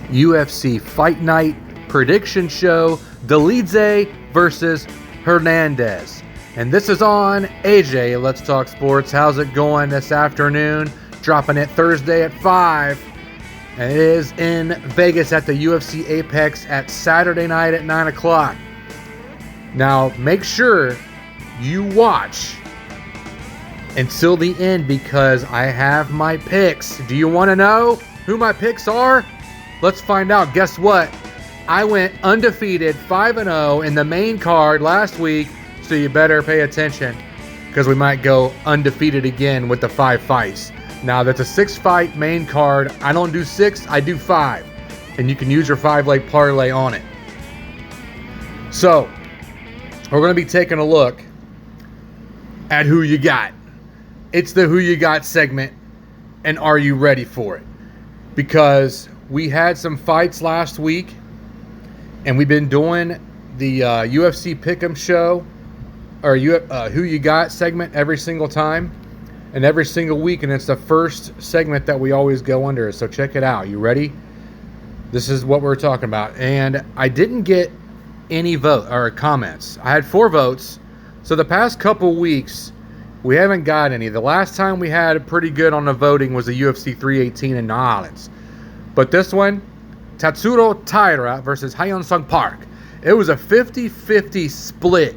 UFC Fight Night prediction show, Dolidze versus Hernandez. And this is on AJ Let's Talk Sports. How's it going this afternoon? Dropping it Thursday at 5. And it is in Vegas at the UFC Apex at Saturday night at 9 o'clock. Now, make sure you watch until the end because I have my picks. Do you want to know who my picks are? Let's find out. Guess what? I went undefeated 5-0 in the main card last week, so you better pay attention because we might go undefeated again with the 5 fights. Now, that's a 6-fight main card. I don't do 6, I do 5. And you can use your 5-leg parlay on it. So, we're going to be taking a look at who you got. It's the who you got segment, and are you ready for it? Because we had some fights last week, and we've been doing the UFC Pickems show, or who you got segment every single time, and every single week, and it's the first segment that we always go under. So check it out. You ready? This is what we're talking about. And I didn't get any vote or comments. I had 4 votes. So the past couple weeks, we haven't got any. The last time we had pretty good on the voting was the UFC 318 in New Orleans. But this one, Tatsuro Taira versus Hyun-Sung Park. It was a 50-50 split.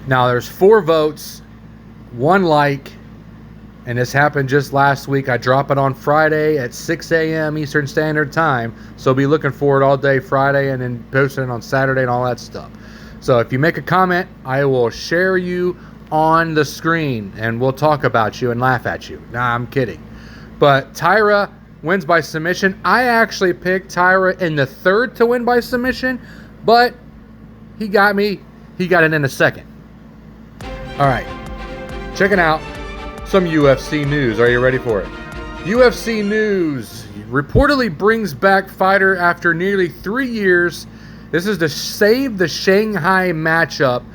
Now there's 4 votes, 1 like, and this happened just last week. I drop it on Friday at 6 a.m. Eastern Standard Time. So be looking for it all day Friday and then posting it on Saturday and all that stuff. So if you make a comment, I will share you on the screen and we'll talk about you and laugh at you. Nah, I'm kidding. But Taira wins by submission. I actually picked Taira in the 3rd to win by submission, but he got me. He got it in the 2nd. All right. Checking out some UFC news. Are you ready for it? UFC news reportedly brings back fighter after nearly 3 years. This is to save the Shanghai matchup.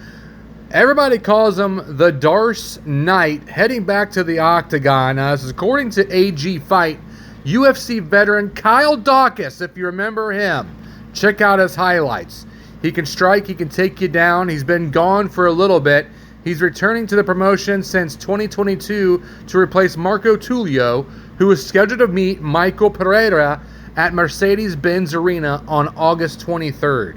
Everybody calls him the Darce Knight, heading back to the octagon. This is according to AG Fight. UFC veteran Kyle Dawkins, if you remember him. Check out his highlights. He can strike, he can take you down. He's been gone for a little bit. He's returning to the promotion since 2022 to replace Marco Tulio, who is scheduled to meet Michael Pereira at Mercedes-Benz Arena on August 23rd.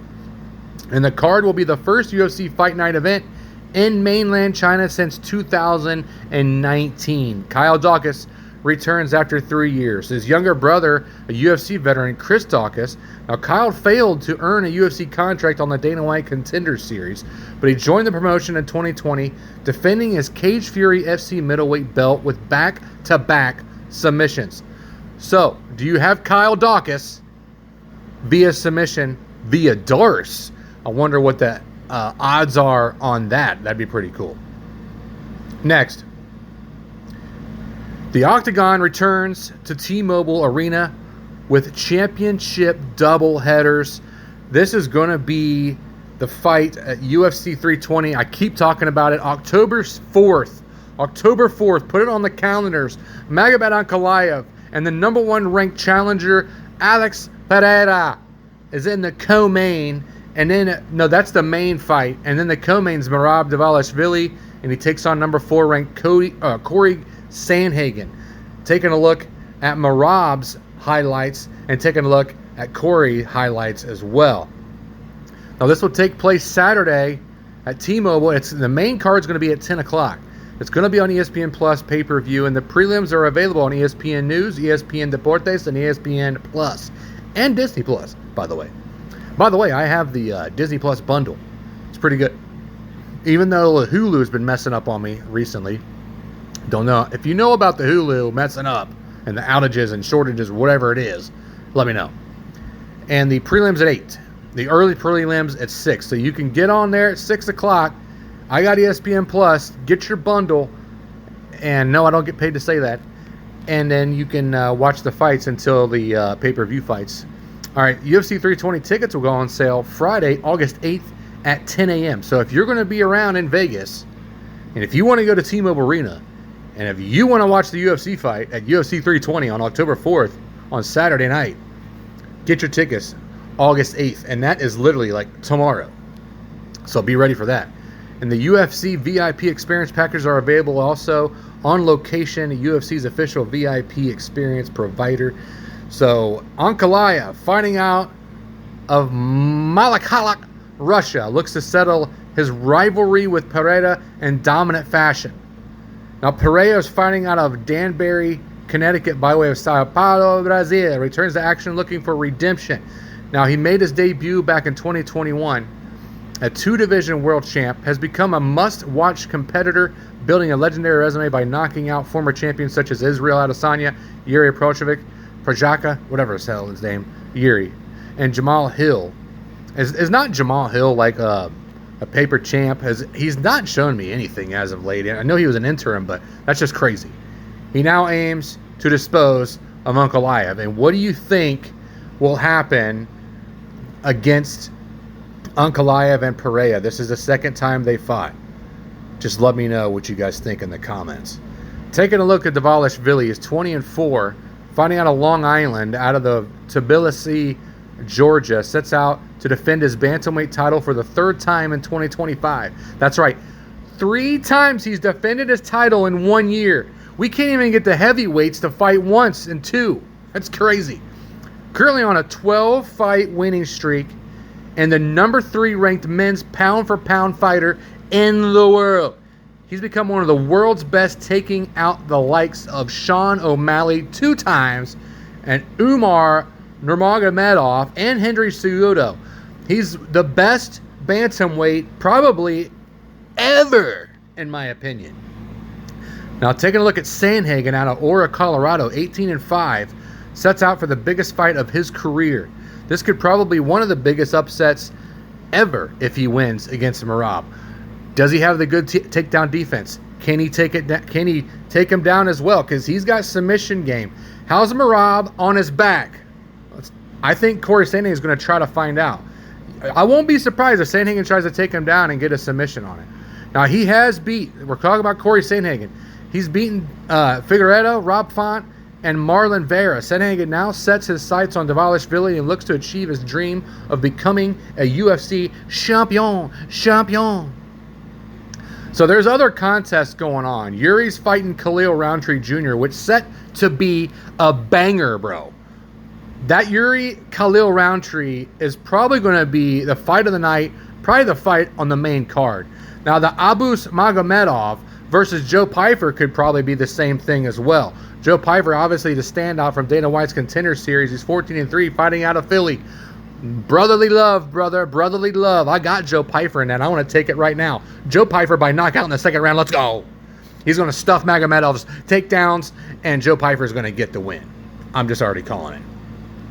And the card will be the first UFC Fight Night event in mainland China since 2019. Kyle Dawkins returns after 3 years. His younger brother, a UFC veteran, Chris Dawkins. Now, Kyle failed to earn a UFC contract on the Dana White Contenders Series, but he joined the promotion in 2020, defending his Cage Fury FC middleweight belt with back-to-back submissions. So, do you have Kyle Dawkins via submission via Darce? I wonder what the odds are on that. That'd be pretty cool. Next. The Octagon returns to T-Mobile Arena with championship double headers. This is going to be the fight at UFC 320. I keep talking about it. October 4th. October 4th. Put it on the calendars. Magomed Ankalaev and the number 1 ranked challenger, Alex Pereira, is in the co-main. And then, no, that's the main fight. And then the co-main's Merab Dvalishvili, and he takes on number 4 ranked Corey Sandhagen. Taking a look at Merab's highlights and taking a look at Corey highlights as well. Now this will take place Saturday at T-Mobile. The main card is going to be at 10 o'clock. It's going to be on ESPN Plus pay-per-view, and the prelims are available on ESPN News, ESPN Deportes, and ESPN Plus, and Disney Plus, by the way. By the way, I have the Disney Plus bundle. It's pretty good. Even though Hulu has been messing up on me recently. Don't know. If you know about the Hulu messing up and the outages and shortages, whatever it is, let me know. And the prelims at 8. The early prelims at 6. So you can get on there at 6 o'clock. I got ESPN Plus. Get your bundle. And no, I don't get paid to say that. And then you can watch the fights until the pay-per-view fights. All right, UFC 320 tickets will go on sale Friday, August 8th at 10 a.m. So if you're going to be around in Vegas, and if you want to go to T-Mobile Arena, and if you want to watch the UFC fight at UFC 320 on October 4th on Saturday night, Get your tickets August 8th, and that is literally like tomorrow. So be ready for that. And the UFC VIP experience packages are available also on location, UFC's official VIP experience provider. So Ankalaev, fighting out of Malakhalak, Russia, looks to settle his rivalry with Pereira in dominant fashion. Now Pereira is fighting out of Danbury, Connecticut by way of Sao Paulo, Brazil. Returns to action looking for redemption. Now he made his debut back in 2021. A two-division world champ, has become a must-watch competitor, building a legendary resume by knocking out former champions such as Israel Adesanya, Yuri Projaka, whatever the hell his name, Yuri, and Jamal Hill. Is not Jamal Hill like a paper champ? He's not shown me anything as of late. I know he was an interim, but that's just crazy. He now aims to dispose of Ankalaev. And what do you think will happen against Ankalaev and Pereira? This is the second time they fought. Just let me know what you guys think in the comments. Taking a look at Fili, is 20-4, fighting out of Long Island, out of the Tbilisi, Georgia, sets out to defend his bantamweight title for the third time in 2025. That's right, 3 times he's defended his title in 1 year. We can't even get the heavyweights to fight once in 2. That's crazy. Currently on a 12-fight winning streak, and the number 3 ranked men's pound-for-pound fighter in the world. He's become one of the world's best, taking out the likes of Sean O'Malley 2 times, and Umar Nurmagomedov and Henry Cejudo. He's the best bantamweight probably ever, in my opinion. Now taking a look at Sandhagen out of Aura, Colorado, 18-5, sets out for the biggest fight of his career. This could probably be one of the biggest upsets ever if he wins against Merab. Does he have the good takedown defense? Can he take it? Can he take him down as well? Because he's got submission game. How's Merab on his back? I think Corey Sandhagen is going to try to find out. I won't be surprised if Sandhagen tries to take him down and get a submission on it. Now he has we're talking about Corey Sandhagen. He's beaten Figueiredo, Rob Font, and Marlon Vera. Sandhagen now sets his sights on Fili and looks to achieve his dream of becoming a UFC champion. So there's other contests going on. Yuri's fighting Khalil Roundtree Jr., which set to be a banger, bro. That Yuri Khalil Roundtree is probably going to be the fight of the night, probably the fight on the main card. Now the Abus Magomedov versus Joe Pyfer could probably be the same thing as well. Joe Pyfer, obviously the standout from Dana White's Contender Series. He's 14-3, fighting out of Philly. Brotherly love, brother. Brotherly love. I got Joe Pyfer in that. I want to take it right now. Joe Pyfer by knockout in the second round. Let's go. He's going to stuff Magomedov's takedowns, and Joe Pyfer is going to get the win. I'm just already calling it.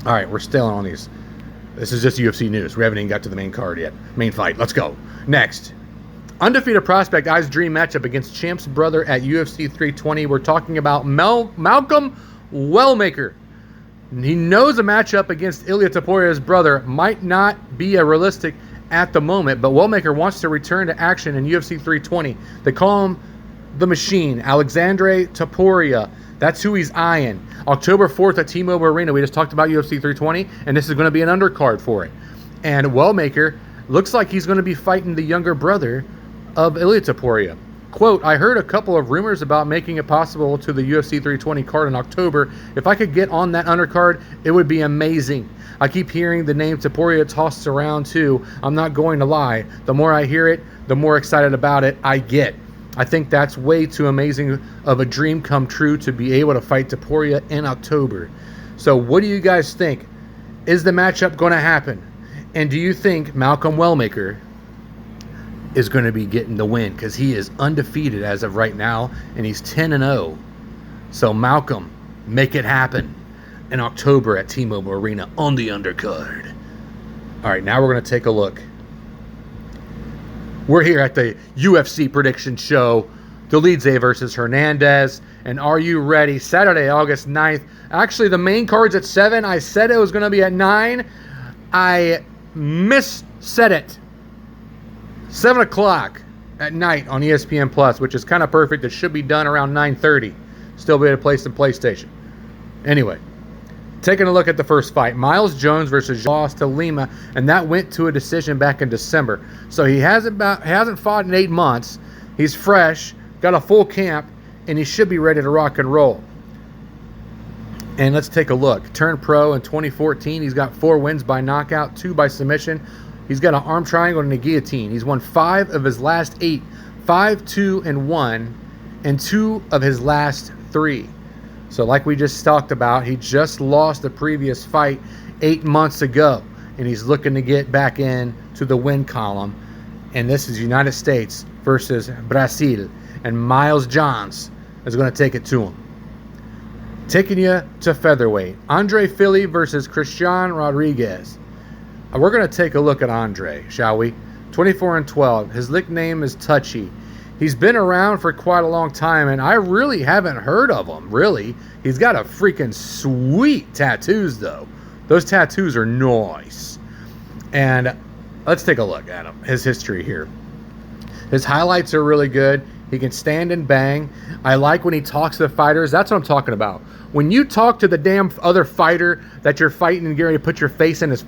All right, we're still on these. This is just UFC news. We haven't even got to the main card yet. Main fight. Let's go. Next. Undefeated prospect eyes dream matchup against champ's brother at UFC 320. We're talking about Malcolm Wellmaker. He knows a matchup against Ilia Toporia's brother might not be a realistic at the moment, but Wellmaker wants to return to action in UFC 320. They call him the Machine, Alexandre Topuria. That's who he's eyeing. October 4th at T-Mobile Arena. We just talked about UFC 320, and this is going to be an undercard for it. And Wellmaker looks like he's going to be fighting the younger brother of Ilia Topuria. Quote, I heard a couple of rumors about making it possible to the UFC 320 card in October. If I could get on that undercard, it would be amazing. I keep hearing the name Topuria tossed around too. I'm not going to lie. The more I hear it, the more excited about it I get. I think that's way too amazing of a dream come true to be able to fight Topuria in October. So what do you guys think? Is the matchup going to happen? And do you think Malcolm Wellmaker is going to be getting the win? Because he is undefeated as of right now, and he's 10-0. So Malcolm, make it happen in October at T-Mobile Arena on the undercard. All right, now we're going to take a look. We're here at the UFC prediction show, Dolidze versus Hernandez. And are you ready? Saturday, August 9th. Actually, the main card's at 7. I said it was going to be at 9. I missaid it. 7 o'clock at night on ESPN Plus, which is kind of perfect. It should be done around 9:30. Still be able to play some PlayStation. Anyway, Taking a look at the first fight, Miles Jones versus lost to Lima, and that went to a decision back in December. So he hasn't fought in 8 months. He's fresh, got a full camp, and he should be ready to rock and roll. And let's take a look. Turned pro in 2014. He's got 4 wins by knockout, 2 by submission. He's got an arm triangle and a guillotine. He's won 5 of his last 8, 5, 2, and 1, and 2 of his last 3. So like we just talked about, he just lost the previous fight 8 months ago, and he's looking to get back in to the win column. And this is United States versus Brazil, and Miles Jones is going to take it to him. Taking you to featherweight, Andre Fili versus Christian Rodriguez. We're going to take a look at Andre, shall we? 24-12. His nickname is Touchy. He's been around for quite a long time, and I really haven't heard of him, really. He's got a freaking sweet tattoos, though. Those tattoos are nice. And let's take a look at him, his history here. His highlights are really good. He can stand and bang. I like when he talks to the fighters. That's what I'm talking about. When you talk to the damn other fighter that you're fighting and Gary put your face in his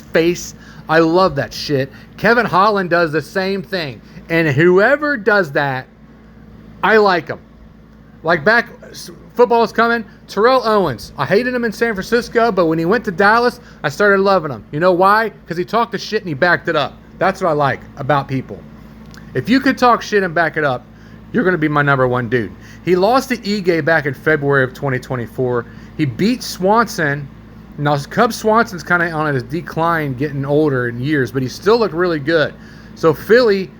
face, I love that shit. Kevin Holland does the same thing. And whoever does that, I like him. Like back, football is coming. Terrell Owens. I hated him in San Francisco, but when he went to Dallas, I started loving him. You know why? Because he talked the shit and he backed it up. That's what I like about people. If you could talk shit and back it up, you're going to be my number one dude. He lost to Ige back in February of 2024. He beat Swanson. Now, Cub Swanson's kind of on his decline, getting older in years, but he still looked really good. So Fili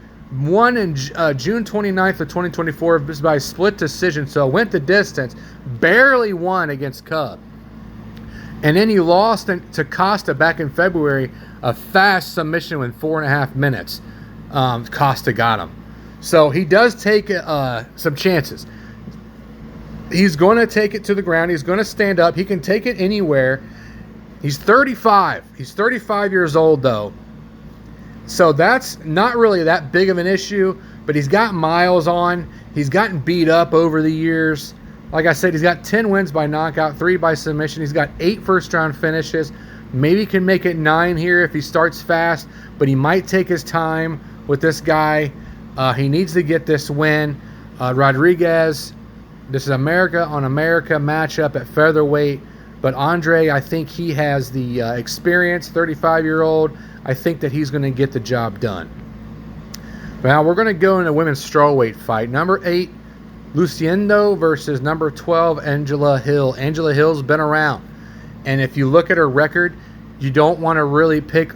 won in June 29th of 2024 by split decision, so went the distance, barely won against Cub. And then he lost to Costa back in February, a fast submission in 4.5 minutes. Costa got him. So he does take some chances. He's going to take it to the ground. He's going to stand up. He can take it anywhere. He's 35. He's 35 years old, though. So that's not really that big of an issue, but he's got miles on. He's gotten beat up over the years. Like I said, he's got 10 wins by knockout, 3 by submission. He's got 8 first-round finishes. Maybe he can make it 9 here if he starts fast, but he might take his time with this guy. He needs to get this win. Rodriguez, this is America on America matchup at featherweight, but Andre, I think he has the experience, 35-year-old. I think that he's going to get the job done. Now we're going to go into women's strawweight fight. Number 8, Lucindo versus number 12, Angela Hill. Angela Hill's been around, and if you look at her record, you don't want to really pick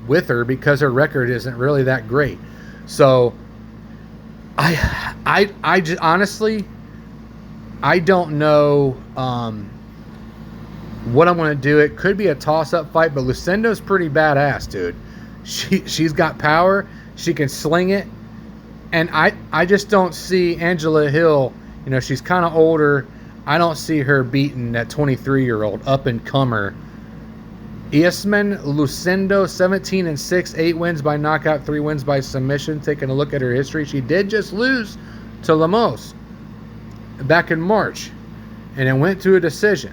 with her because her record isn't really that great. So I just, honestly, I don't know what I'm going to do. It could be a toss-up fight, but Lucindo's pretty badass, dude. She's got power. She can sling it. And I just don't see Angela Hill, you know, she's kind of older. I don't see her beating that 23-year-old up-and-comer. Eastman Lucindo, 17-6, 8 wins by knockout, 3 wins by submission. Taking a look at her history, she did just lose to Lemos back in March, and it went to a decision.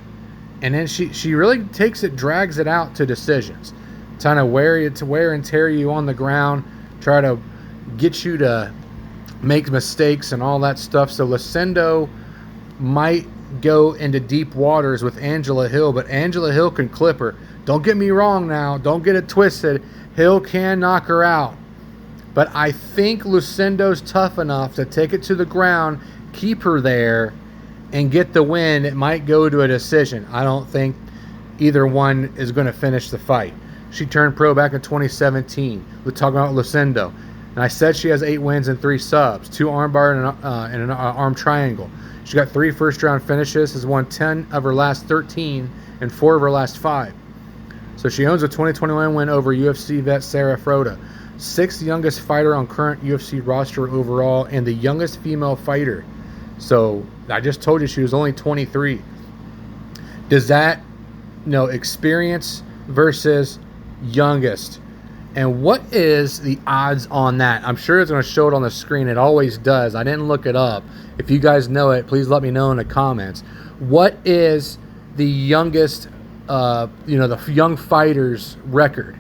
And then she really drags it out to decisions, trying to wear and tear you on the ground, try to get you to make mistakes and all that stuff. So Lucindo might go into deep waters with Angela Hill, but Angela Hill can clip her. Don't get me wrong now. Don't get it twisted. Hill can knock her out. But I think Lucindo's tough enough to take it to the ground, keep her there, and get the win. It might go to a decision. I don't think either one is going to finish the fight. She turned pro back in 2017. We're talking about Lucindo. And I said she has 8 wins and 3 subs, 2 armbar and an arm triangle. She got 3 first-round finishes, has won 10 of her last 13 and 4 of her last 5. So she owns a 2021 win over UFC vet Sarah Froda, 6th youngest fighter on current UFC roster overall, and the youngest female fighter. So I just told you she was only 23. Does that, experience versus youngest? And what is the odds on that? I'm sure it's going to show it on the screen. It always does. I didn't look it up. If you guys know it, please let me know in the comments. What is the youngest, the young fighters record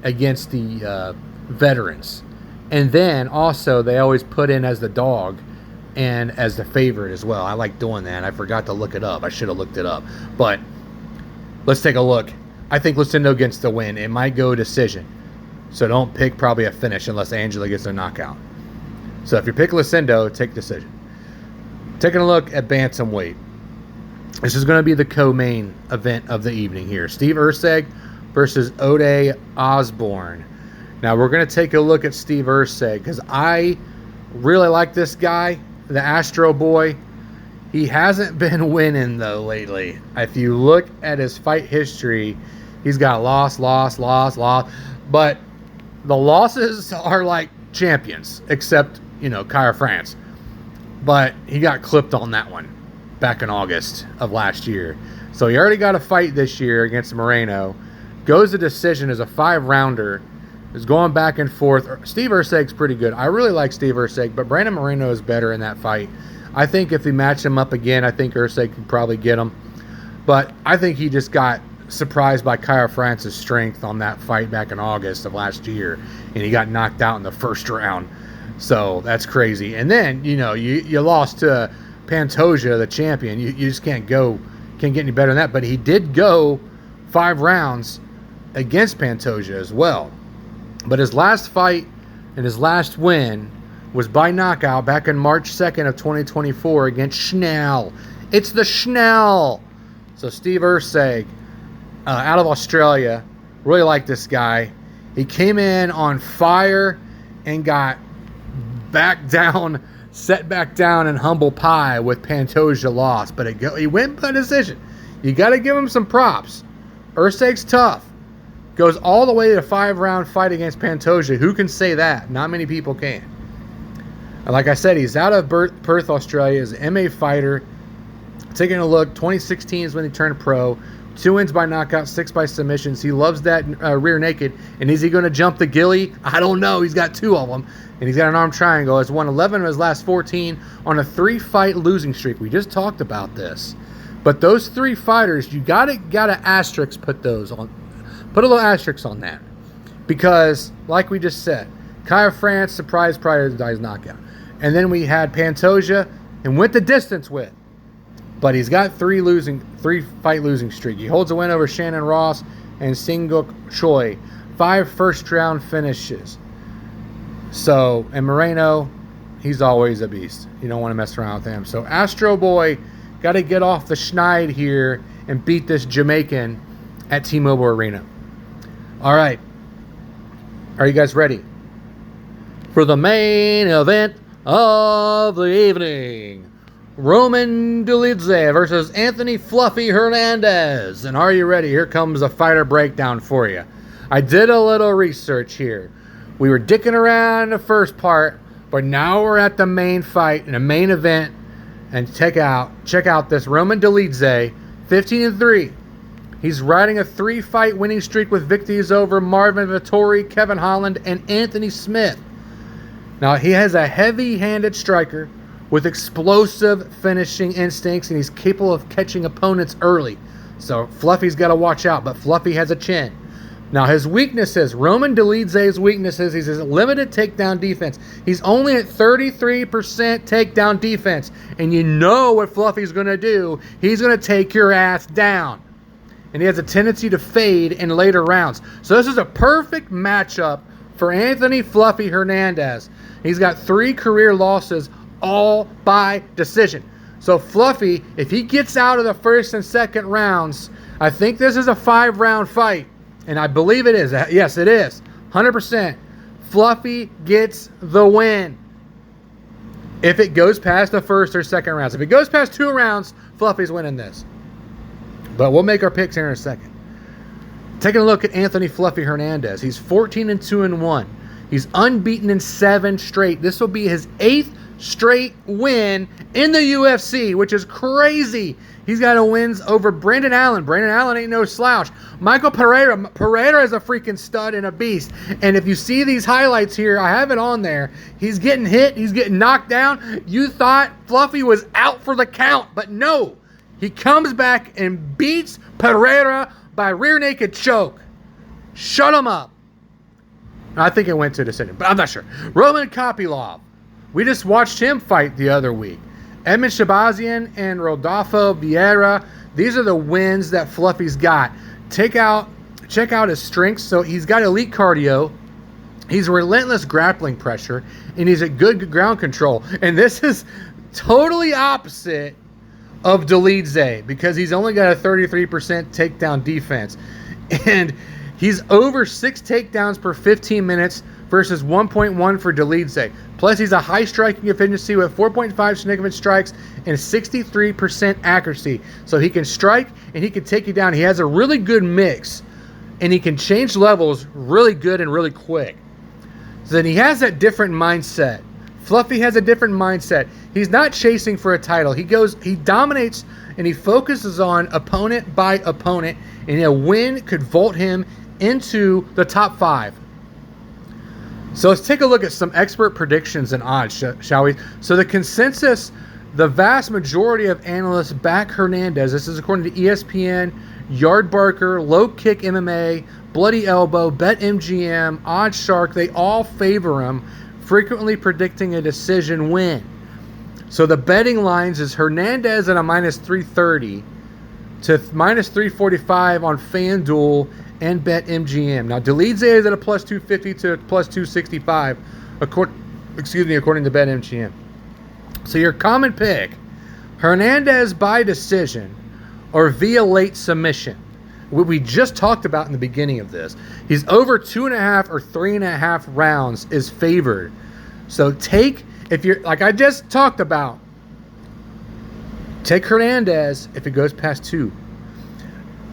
against the veterans. And then also they always put in as the dog and as the favorite as well. I like doing that. I forgot to look it up. I should have looked it up. But let's take a look. I think Lucindo gets the win. It might go decision. So don't pick probably a finish unless Angela gets a knockout. So if you pick Lucindo, take decision. Taking a look at bantamweight. This is going to be the co-main event of the evening here. Steve Erceg versus Ode Osbourne. Now we're going to take a look at Steve Erceg because I really like this guy, the Astro Boy. He hasn't been winning though lately. If you look at his fight history, he's got loss. But the losses are like champions, except, Kyra France. But he got clipped on that one back in August of last year. So he already got a fight this year against Moreno. Goes to decision as a 5-rounder. Is going back and forth. Steve Erceg's pretty good. I really like Steve Erceg, but Brandon Moreno is better in that fight. I think if we match him up again, I think Erceg could probably get him. But I think he just got surprised by Kyra France's strength on that fight back in August of last year, and he got knocked out in the first round. So that's crazy. And then, you lost to Pantoja, the champion. You just can't get any better than that. But he did go 5 rounds against Pantoja as well. But his last fight and his last win was by knockout back on March 2nd of 2024 against Schnell. It's the Schnell. So Steve Erceg, out of Australia, really like this guy. He came in on fire and got set back down in humble pie with Pantoja loss. But he went by decision. You got to give him some props. Erceg's tough. Goes all the way to a 5-round fight against Pantoja. Who can say that? Not many people can. And like I said, he's out of Perth, Australia. He's an MMA fighter. Taking a look, 2016 is when he turned pro. 2 wins by knockout, 6 by submissions. He loves that rear naked. And is he going to jump the gilly? I don't know. He's got 2 of them. And he's got an arm triangle. He's won 11 of his last 14 on a 3-fight losing streak. We just talked about this. But those 3 fighters, you gotta asterisk put those on. Put a little asterisk on that. Because, like we just said, Kyra France surprised prior to his knockout. And then we had Pantoja and went the distance with. But he's got 3-fight losing streak. He holds a win over Shannon Ross and Singuk Choi. 5 first-round finishes. So, and Moreno, he's always a beast. You don't want to mess around with him. So, Astro Boy got to get off the schneid here and beat this Jamaican at T-Mobile Arena. All right. Are you guys ready for the main event of the evening? Roman Dolidze versus Anthony Fluffy Hernandez. And are you ready? Here comes a fighter breakdown for you. I did a little research here. We were dicking around in the first part, but now we're at the main fight and the main event. And check out this Roman Dolidze, 15-3. He's riding a 3-fight winning streak with victories over Marvin Vettori, Kevin Holland, and Anthony Smith. Now, he has a heavy-handed striker with explosive finishing instincts, and he's capable of catching opponents early. So Fluffy's got to watch out, but Fluffy has a chin. Now, his weaknesses, Roman Dolidze's weaknesses, he's a limited takedown defense. He's only at 33% takedown defense. And you know what Fluffy's going to do. He's going to take your ass down. And he has a tendency to fade in later rounds. So this is a perfect matchup for Anthony Fluffy Hernandez. He's got 3 career losses, all by decision. So Fluffy, if he gets out of the first and second rounds, I think this is a 5-round fight. And I believe it is. Yes, it is. 100%. Fluffy gets the win. If it goes past the first or second rounds. If it goes past 2 rounds, Fluffy's winning this. But we'll make our picks here in a second. Taking a look at Anthony Fluffy Hernandez. He's 14-2-1. He's unbeaten in 7 straight. This will be his 8th straight win in the UFC, which is crazy. He's got wins over Brendan Allen. Brendan Allen ain't no slouch. Michael Pereira is a freaking stud and a beast. And if you see these highlights here, I have it on there. He's getting hit. He's getting knocked down. You thought Fluffy was out for the count, but no. He comes back and beats Pereira by rear naked choke. Shut him up. I think it went to a decision, but I'm not sure. Roman Kopylov. We just watched him fight the other week. Edmund Shabazian and Rodolfo Vieira. These are the wins that Fluffy's got. Check out his strengths. So he's got elite cardio. He's relentless grappling pressure. And he's at good ground control. And this is totally opposite of Dolidze, because he's only got a 33% takedown defense. And he's over 6 takedowns per 15 minutes versus 1.1 for Dolidze. Plus, he's a high striking efficiency with 4.5 significant strikes and 63% accuracy. So he can strike and he can take you down. He has a really good mix, and he can change levels really good and really quick. So then he has that different mindset. Fluffy has a different mindset. He's not chasing for a title. He dominates, and he focuses on opponent by opponent, and a win could vault him into the top 5. So let's take a look at some expert predictions and odds, shall we? So the consensus, the vast majority of analysts back Hernandez. This is according to ESPN, Yardbarker, Low Kick MMA, Bloody Elbow, BetMGM, OddsShark. They all favor him, frequently predicting a decision win. So the betting lines is Hernandez at a minus 330 to minus 345 on FanDuel and BetMGM. Now Dolidze is at a plus 250 to plus 265, according to BetMGM. So your common pick: Hernandez by decision or via late submission. What we just talked about in the beginning of this. He's over 2.5 or 3.5 rounds is favored. So if you're, like I just talked about, take Hernandez if it goes past 2.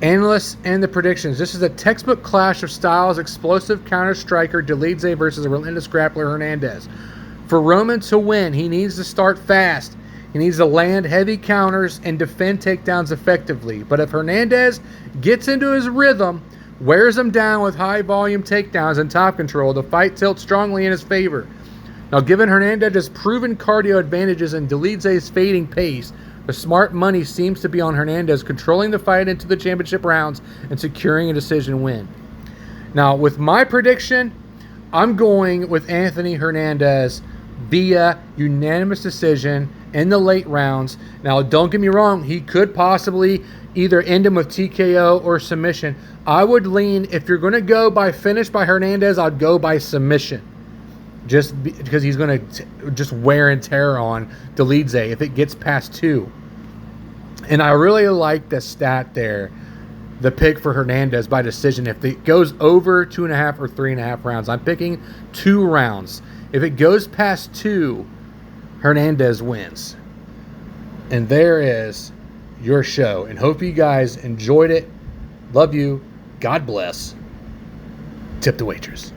Analysts and the predictions. This is a textbook clash of styles. Explosive counter striker Dolidze versus a relentless grappler Hernandez. For Roman to win, he needs to start fast. He needs to land heavy counters and defend takedowns effectively. But if Hernandez gets into his rhythm, wears him down with high volume takedowns and top control, the fight tilts strongly in his favor. Now, given Hernandez's proven cardio advantages and Dolidze's fading pace, the smart money seems to be on Hernandez controlling the fight into the championship rounds and securing a decision win. Now, with my prediction, I'm going with Anthony Hernandez via unanimous decision in the late rounds. Now, don't get me wrong, he could possibly either end him with TKO or submission. I would lean, if you're going to go by finish by Hernandez, I'd go by submission. Just because he's going to just wear and tear on Dolidze if it gets past 2. And I really like the stat there, the pick for Hernandez by decision. If it goes over 2.5 or 3.5 rounds, I'm picking 2 rounds. If it goes past 2, Hernandez wins. And there is your show. And hope you guys enjoyed it. Love you. God bless. Tip the waitress.